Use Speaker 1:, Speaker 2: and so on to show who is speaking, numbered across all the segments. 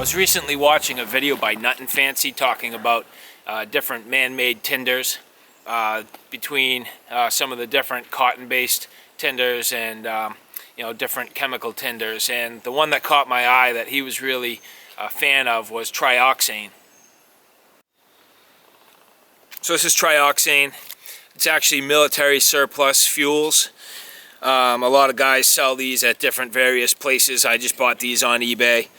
Speaker 1: was recently watching a video by NutNFancy talking about different man-made tinders between some of the different cotton-based tinders and different chemical tinders. And the one that caught my eye that he was really a fan of was Trioxane. So this is Trioxane. It's actually military surplus fuels. A lot of guys sell these at different various places. I just bought these on eBay,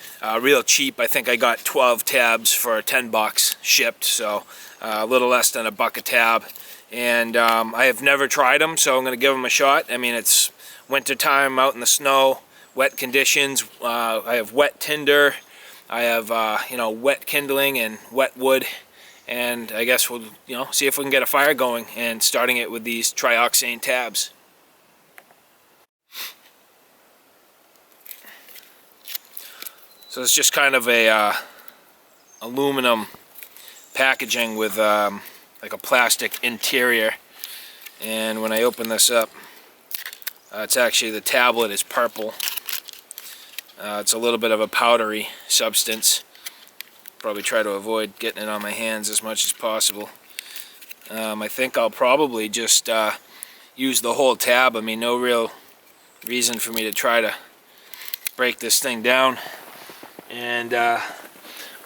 Speaker 1: real cheap. I think I got 12 tabs for 10 bucks shipped, so a little less than $1 a tab. And I have never tried them, so I'm going to give them a shot. I mean, it's winter time out in the snow, wet conditions. I have wet tinder, I have wet kindling and wet wood, and I guess we'll see if we can get a fire going, and starting it with these Trioxane tabs. So it's just kind of a aluminum packaging with like a plastic interior, and when I open this up, it's actually, the tablet is purple. It's a little bit of a powdery substance. Probably try to avoid getting it on my hands as much as possible. I think I'll probably just use the whole tab. I mean, no real reason for me to try to break this thing down. And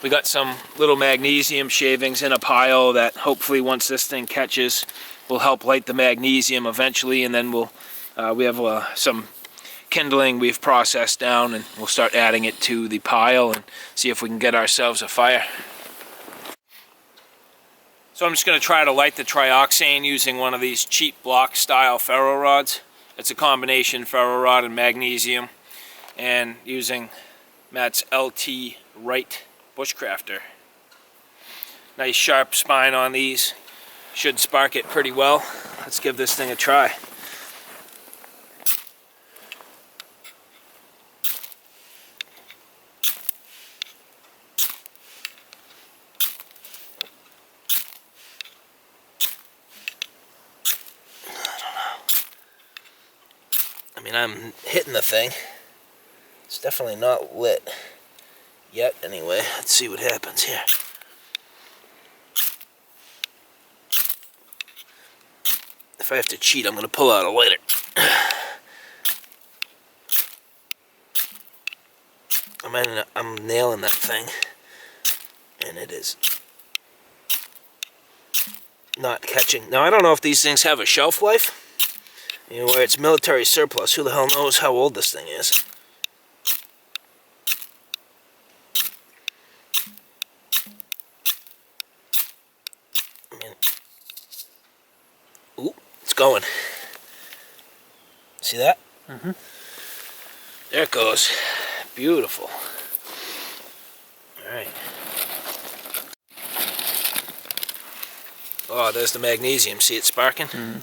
Speaker 1: we got some little magnesium shavings in a pile that hopefully, once this thing catches, will help light the magnesium eventually, and then we have some kindling we've processed down, and we'll start adding it to the pile and see if we can get ourselves a fire. So I'm just going to try to light the Trioxane using one of these cheap block style ferro rods. It's a combination ferro rod and magnesium, and using Matt's LT Wright Bushcrafter. Nice sharp spine on these. Should spark it pretty well. Let's give this thing a try. I mean, I'm hitting the thing. It's definitely not lit yet anyway. Let's see what happens here. If I have to cheat, I'm going to pull out a lighter. I'm nailing that thing, and it is not catching. Now, I don't know if these things have a shelf life. Where it's military surplus, who the hell knows how old this thing is? Ooh, it's going. See that? Mm-hmm. There it goes. Beautiful. Alright. Oh, there's the magnesium. See it sparking? Mm-hmm.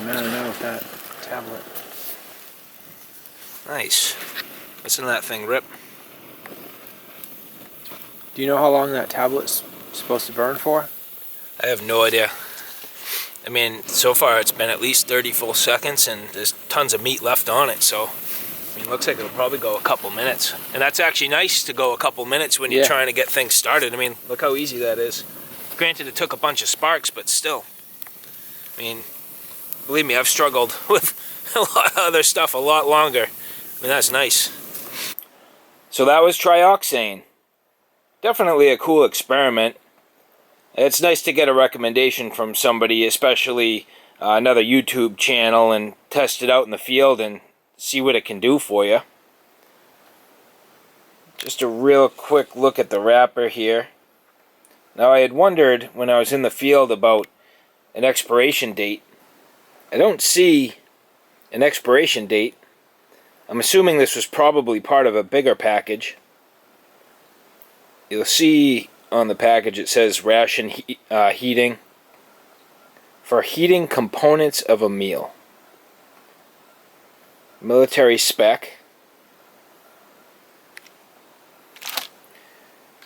Speaker 2: I don't know if that tablet.
Speaker 1: Nice. Listen to that thing rip.
Speaker 2: Do you know how long that tablet's supposed to burn for?
Speaker 1: I have no idea. I mean, so far it's been at least 30 full seconds, and there's tons of meat left on it, so I mean, it looks like it'll probably go a couple minutes. And that's actually nice to go a couple minutes when you're trying to get things started. I mean, look how easy that is. Granted, it took a bunch of sparks, but still. I mean, believe me, I've struggled with a lot of other stuff a lot longer. I mean, that's nice. So that was Trioxane. Definitely a cool experiment. It's nice to get a recommendation from somebody, especially another YouTube channel, and test it out in the field and see what it can do for you. Just a real quick look at the wrapper here. Now, I had wondered when I was in the field about an expiration date. I don't see an expiration date. I'm assuming this was probably part of a bigger package. You'll see on the package it says ration heating. For heating components of a meal. Military spec.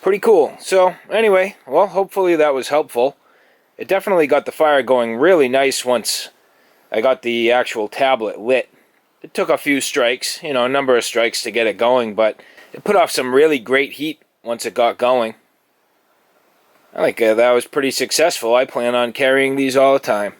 Speaker 1: Pretty cool. So, anyway, well, hopefully that was helpful. it definitely got the fire going really nice once I got the actual tablet lit. It took a few strikes, you know, a number of strikes to get it going, but it put off some really great heat once it got going. I think that was pretty successful. I plan on carrying these all the time.